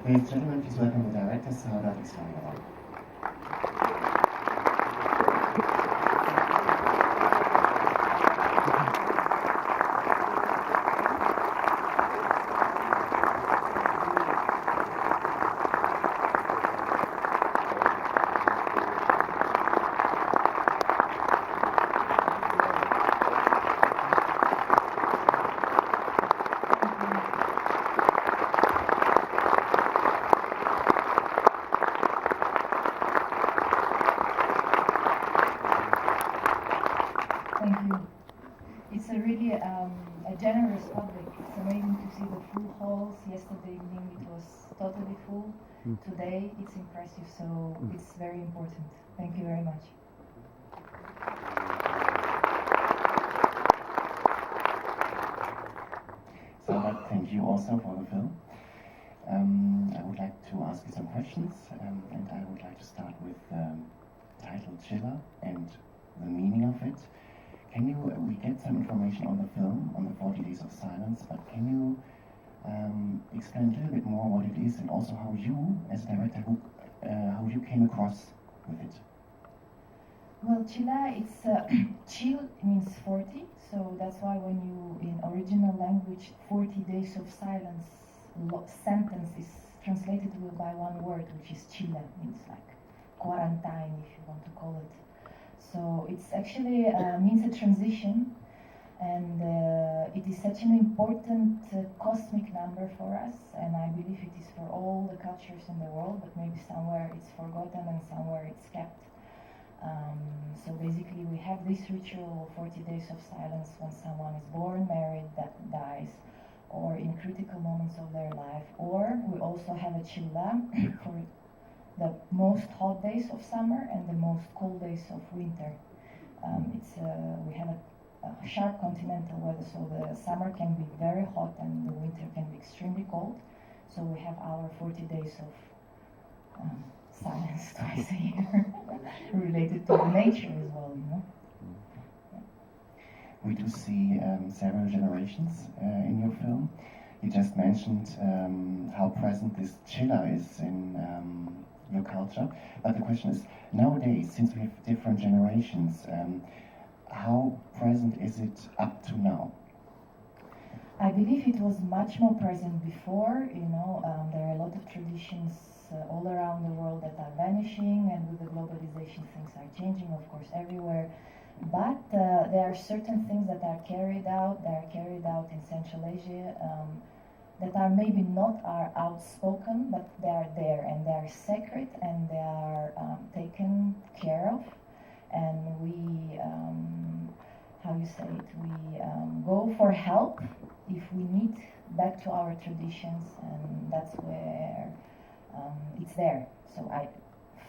Ladies and gentlemen, please welcome the director, Saodat Ismailova. Thank you. It's a really a generous public. It's amazing to see the full halls. Yesterday evening it was totally full. Today it's impressive, so it's very important. Thank you very much. So, thank you also for the film. I would like to ask you some questions, and I would like to start with title Chilla and the meaning of it. We get some information on the film, on the 40 Days of Silence, but can you explain a little bit more what it is and also how you, as a director, how you came across with it? Well, Chilla, it's chill means 40, so that's why when you, in original language, 40 days of silence sentence is translated by one word, which is Chilla, means like quarantine, if you want to call it. So it's actually means a transition, and it is such an important cosmic number for us, and I believe it is for all the cultures in the world, but maybe somewhere it's forgotten and somewhere it's kept. So basically we have this ritual of 40 days of silence when someone is born, married, dies, or in critical moments of their life, or we also have a Chilla for the most hot days of summer and the most cold days of winter. We have a sharp continental weather, so the summer can be very hot and the winter can be extremely cold. So we have our 40 days of silence twice a year, related to the nature as well, you know. We do see several generations in your film. You just mentioned how present this Chilla is in your culture, but the question is, nowadays, since we have different generations, how present is it up to now? I believe it was much more present before, you know. There are a lot of traditions all around the world that are vanishing, and with the globalization things are changing, of course, everywhere. But there are certain things that are carried out in Central Asia, that are maybe not are outspoken, but they are there, and they are sacred, and they are taken care of. And we, how you say it, we go for help if we need back to our traditions, and that's where it's there. So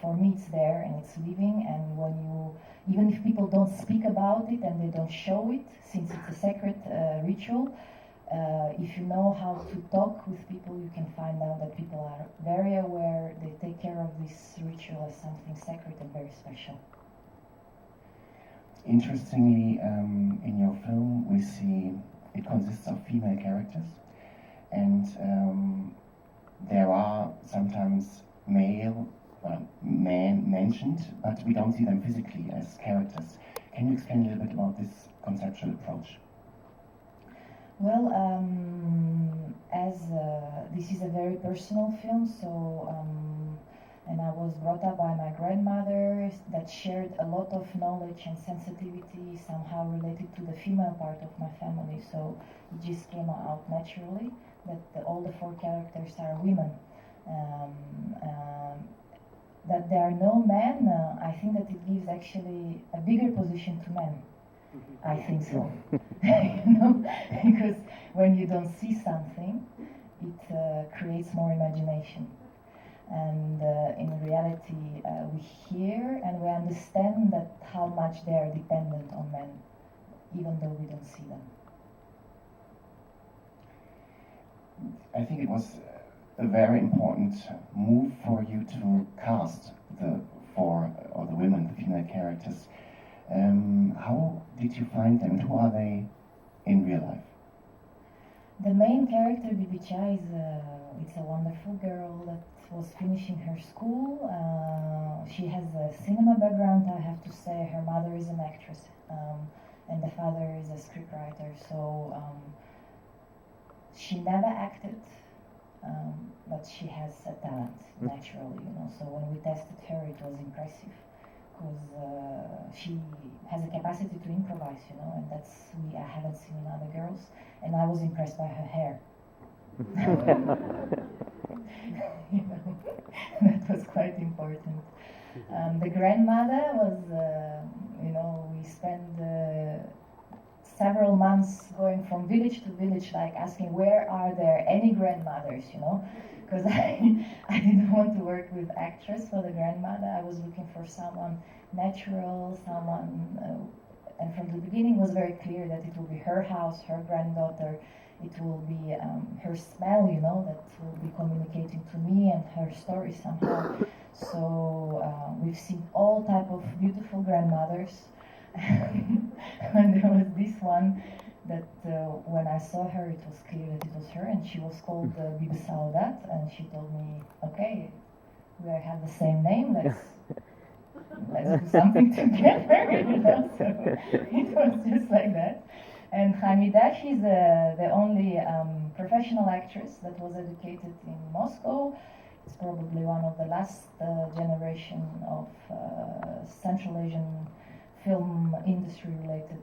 for me it's there and it's living, and when you, even if people don't speak about it and they don't show it, since it's a sacred ritual, if you know how to talk with people, you can find out that people are very aware, they take care of this ritual as something sacred and very special. Interestingly, in your film, we see it consists of female characters, and there are sometimes male men mentioned, but we don't see them physically as characters. Can you explain a little bit about this conceptual approach? Well, as this is a very personal film, so and I was brought up by my grandmother that shared a lot of knowledge and sensitivity somehow related to the female part of my family, so it just came out naturally that all the 4 characters are women. That there are no men, I think that it gives actually a bigger position to men. I think so. You know, because when you don't see something, it creates more imagination. And in reality, we hear and we understand that how much they are dependent on men, even though we don't see them. I think it was a very important move for you to cast the 4 or the women, the female characters. How did you find them, and who are they in real life? The main character, Bibicha, it's a wonderful girl that was finishing her school. She has a cinema background, I have to say. Her mother is an actress, and the father is a scriptwriter. So she never acted, but she has a talent naturally, you know. So when we tested her, it was impressive because she has a capacity to improvise, you know, and I haven't seen in other girls. And I was impressed by her hair. You know, that was quite important. The grandmother was, you know, we spent several months going from village to village, like asking where are there any grandmothers, you know, because I didn't want to work with actress for the grandmother. I was looking for someone natural, someone. And from the beginning, it was very clear that it will be her house, her granddaughter. It will be her smell, you know, that will be communicating to me and her story somehow. So we've seen all type of beautiful grandmothers. And there was this one that when I saw her, it was clear that it was her, and she was called Saodat, and she told me, okay, we have the same name, let's do something together, you know. So it was just like that. And Hamida, she's the only professional actress that was educated in Moscow. It's probably one of the last generation of Central Asian film industry related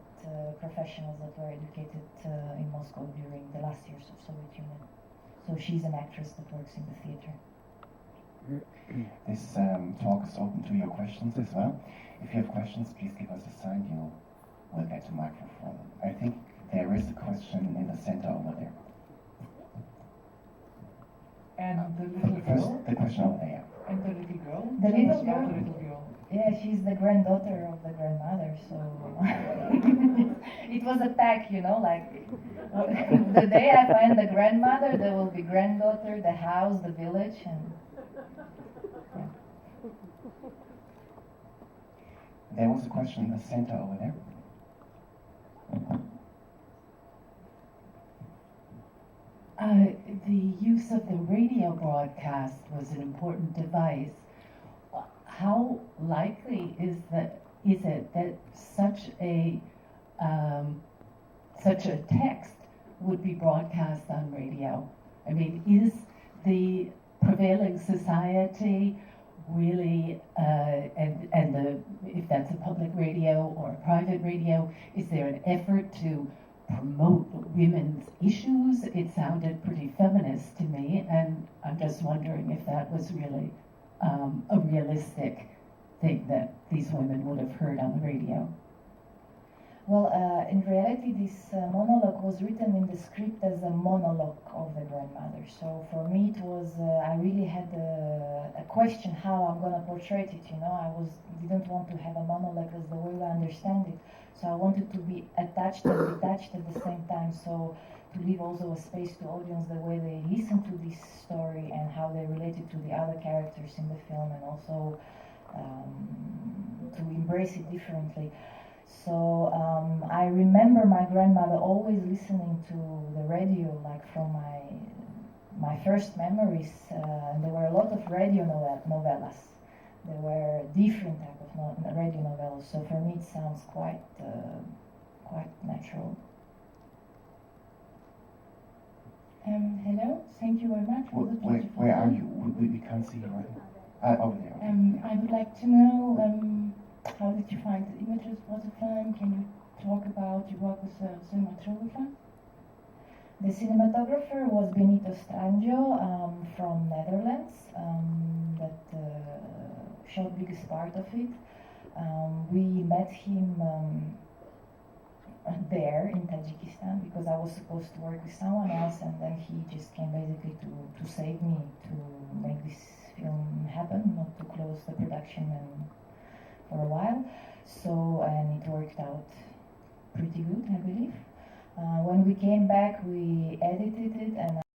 professionals that were educated in Moscow during the last years of Soviet Union. So she's an actress that works in the theater. This talk is open to your questions as well. If you have questions, please give us a sign. You will get a microphone. I think there is a question in the center over there. And the little girl? The question over there. And the little girl? The little Tell us girl? about the little girl. Yeah, she's the granddaughter of the grandmother, so it was a pack, you know, like the day I find the grandmother, there will be granddaughter, the house, the village, and yeah. There was a question in the center over there. The use of the radio broadcast was an important device. How likely is it that such a text would be broadcast on radio? I mean, is the prevailing society really, if that's a public radio or a private radio, is there an effort to promote women's issues? It sounded pretty feminist to me, and I'm just wondering if that was really a realistic thing that these women would have heard on the radio. Well, in reality, this monologue was written in the script as a monologue of the grandmother. So for me, it was I really had a question how I'm gonna portray it. You know, I didn't want to have a monologue as the way I understand it. So I wanted to be attached and detached at the same time. So to leave also a space to audience the way they listen to this story and how they related to the other characters in the film, and also to embrace it differently. So I remember my grandmother always listening to the radio, like from my first memories. And there were a lot of radio novellas. There were different type of radio novellas. So for me, it sounds quite natural. Hello, thank you very much for the beautiful Where are talk. you? We can't see you right now. Over there. Okay. I would like to know how did you find the images for the film? Can you talk about your work with the cinematographer? The cinematographer was Benito Strangio from Netherlands that shot biggest part of it. We met him there in Tajikistan because I was supposed to work with someone else, and then he just came basically to save me, to make this film happen, not to close the production for a while. So, and it worked out pretty good, I believe. When we came back, we edited it, and